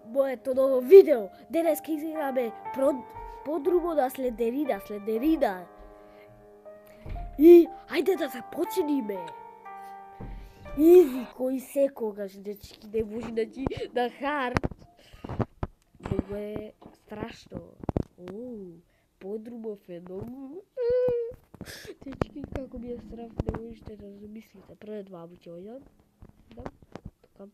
моето ново видео. Денес ќе изиграме подруго на следерина. И ајде да започнеме. Изи кој секогаш, дечки, не може да хард. Много е страшно. Подрумов е многу. Дечки, како ми е страф, не можете да замислите. Пред ваму ќе ојдам. Тука.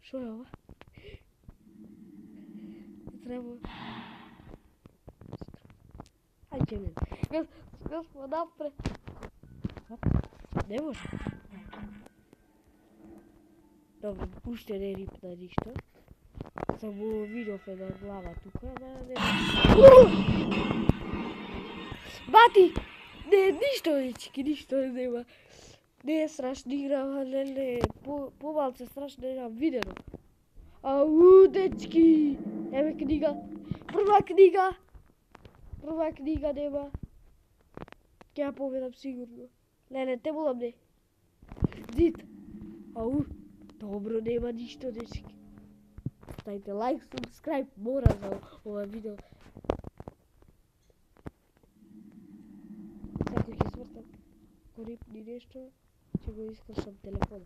Шо е ова? Треба... Ајде ме. Газ напред. Не може. Добро, уште не рипна ништо. Само видов една глава тука, не... Бати! Не, ништо, дечки, ништо нема. Не е страшна игра, не, помалце страшно немам видено. Ау, дечки! Еве книга. Прва книга нема. Ќе ја поведам сигурно. Не, те молам не. Зид. Ау, добро, нема ништо, дечки. Ставите лайк, subscribe, мора за ова видео. Сега ќе свртам корипни нешто, ќе го искршам телефона.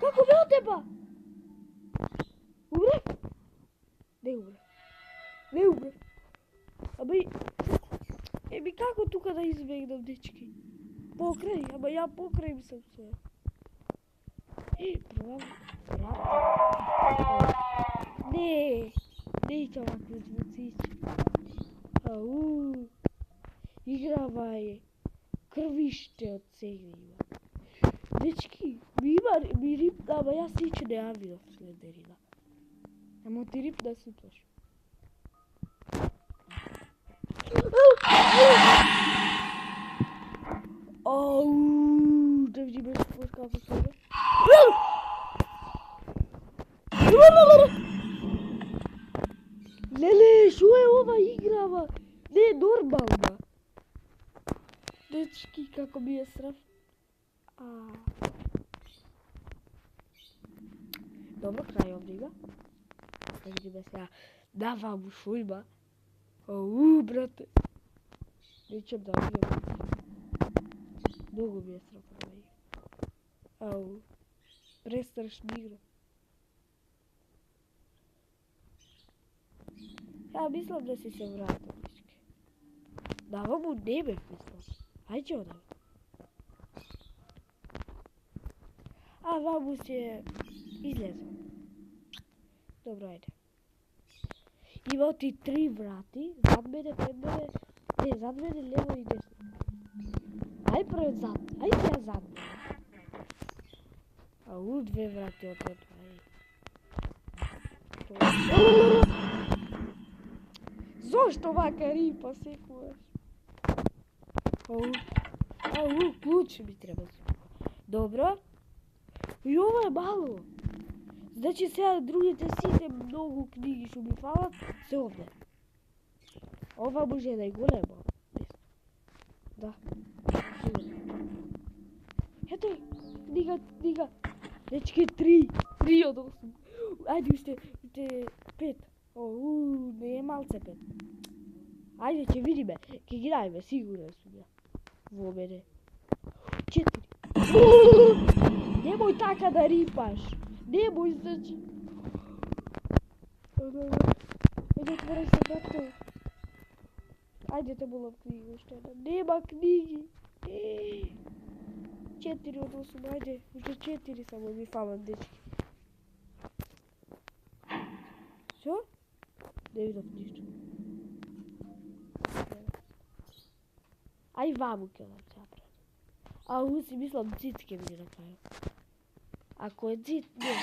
Како ме отепа? Умрев? Не умрев. Еми како тука да избегнам, дечки? Покрај, ама ја покрај ми сам се. Пробам. Не ќе овакви звуци. Ау. Играва е. Крвиште од сега има. Дечки, ми рипна, ама јас сиче не ја видов следерина. Ама ти рипна суташ. Ау, да видиме како се. Леле, шо е ова играва? Не е нормална. Дечки, како ми е сраф. Добро, крај овде има. Да видиме сега. Давам шо има. Ау, брате. Нечем да видам. Многу ми е сраф ова игра. Ау. Престрашна игра. Ја мислам да се вратам, дечки. Да, ваму не бев мислам. Ајде одам. Ваму се излезам. Добро, ајде. Има ти 3 врати, зад мене, пред мене, не, зад мене, лево и десно. Ај пред зад, ај сега зад мене. Ау, 2 врати отвод, Зошто вака рипа секогаш? Ау, клуч ми треба. Добро. И ова е мало. Значи сега другите сите многу книги што ми фалат се овде. Ова може да е големо. Да. Ето, книга. Дечки 3 од 8. Ајде уште 5. Оу, не е малце 5. Ајде, ќе видиме. Ќе ги најме, сигурен сум ја. Во мене. 4. Немој така да рипаш. Немој, значи. Ајде, отворај се, брато. Ајде, те молам книги уште една. Нема книги. 4 од 8, ајде. Уште 4 само ми фалат, дечки. Шо? Не видов ништо. Ај ваму ќе одам сега пред. Ау, си мислам цит ќе биде на крају. Ако е цит, не.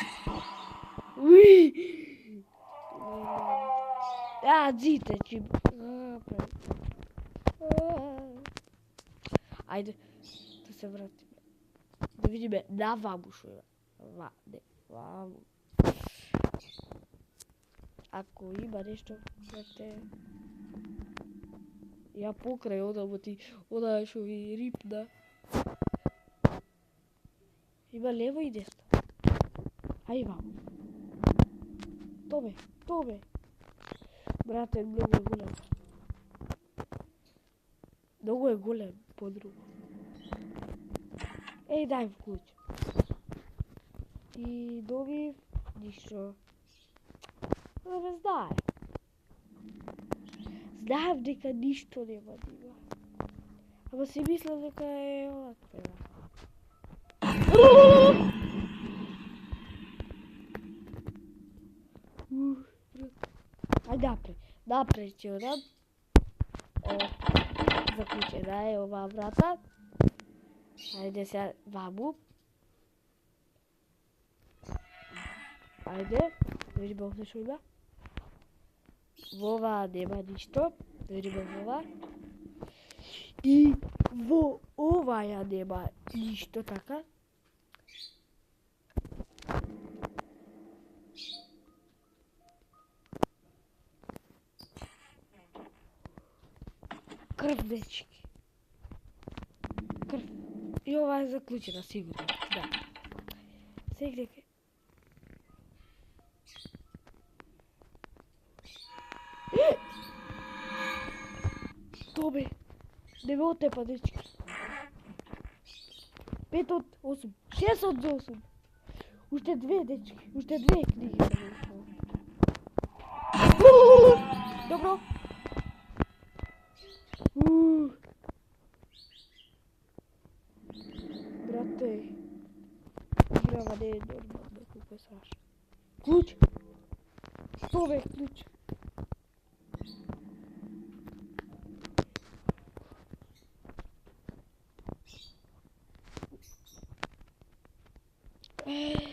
Уи! Цит е чим. Ајде, да се вратиме. Да видиме на ваму шо има. Ваму. Ако има нешто, брате, ја покрај ода што ви рипна. Има лево и десно. Ај вамо. Тобе. Брате, многу е голем. Многу е голем, подруго. Еј, дај вклуч. И добив ништо. Да ме знае. Знаев дека ништо нема да има. Ама си мислам дека е оваква. Ајде напред ќе одам. Заклучена е оваа врата. Ајде сега ваму. Ајде, да видиме овде што има. Во оваа нема ништо. Да видиме во оваа. И во оваа нема ништо така. Крв, дечки. Крв. И ова е заклучена, сигурно. Да. Сега Тобе. Не ме отепа, дечки. 5 од 8. 6 од 8. Уште 2, дечки. Уште 2 книги. Добро. Брате. Играва не е нормално, колко е страшно. Клуч. Тобе, клуч. Да видим.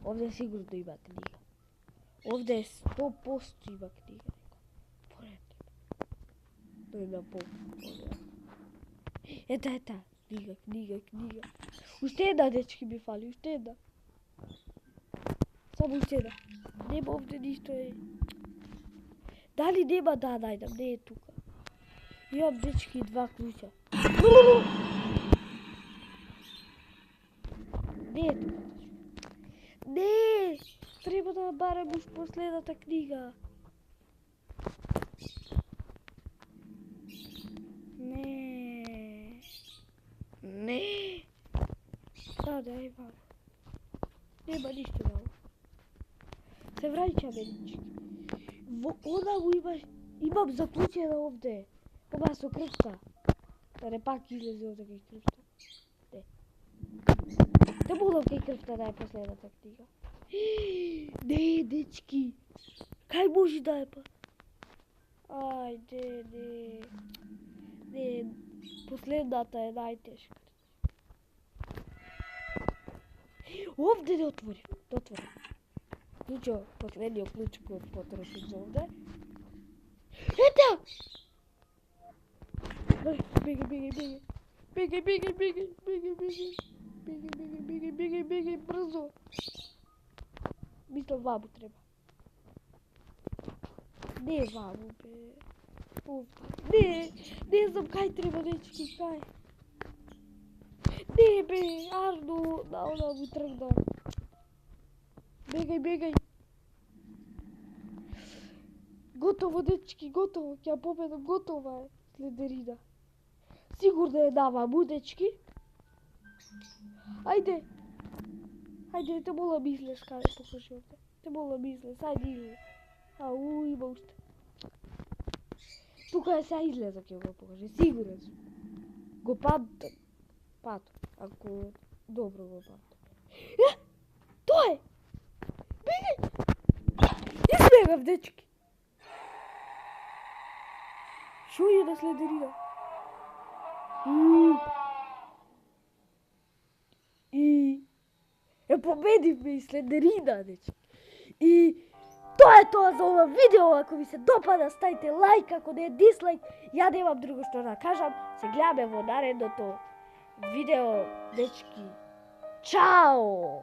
Овде сигурно има книга. Овде 100% има книга. Поред. Но има Ета. Книга. Уште една, дечки, ми фали. Уште една. Само уште една. Нема овде ништо е. Дали нема да најдам? Не е тука. Имам, дечки, 2 клуча. Не е тука. Не! Треба да барам уж последната книга. Не. Дај, баба. Нема ништо да. Се враќаме, дечки. Во онаму имам заклучена овде. Ова со крвта. Да не пак излезе овде кај крвта. Не. Да молам кај крвта да е последната книга. Не, дечки. Кај може да е па? Ајде, не. Последната е најтешка. Овде да отворим. Клучо, последниот клуч кој потрошим за овде. Ета! Бегај, брзо. Мислам ваму треба. Не ваму, бе. Не знам кај треба, дечки, кај. Не, бе, Арно, да му тргна. Бегај. Готово, дечки, готово. Ќе победам, готова е следерина. Сигурно е наваму, дечки. Ајде, те молам излез, каде покажи овде. Те молам излез, ајде излез. Ау, има уште. Тука е сега излеза, ќе го покажи, сигурен сум. Го памтам. Ако добро го памтам. Тоа е! Бегај! Избегав, дечки. Шо е на следерина? И победивме и следерина, дечки. И тоа е тоа за ова видео. Ако ви се допада, ставите лайк, ако не е дислайк, ја немам друго што да кажам. Се гледаме во наредното видео, дечки. Чао!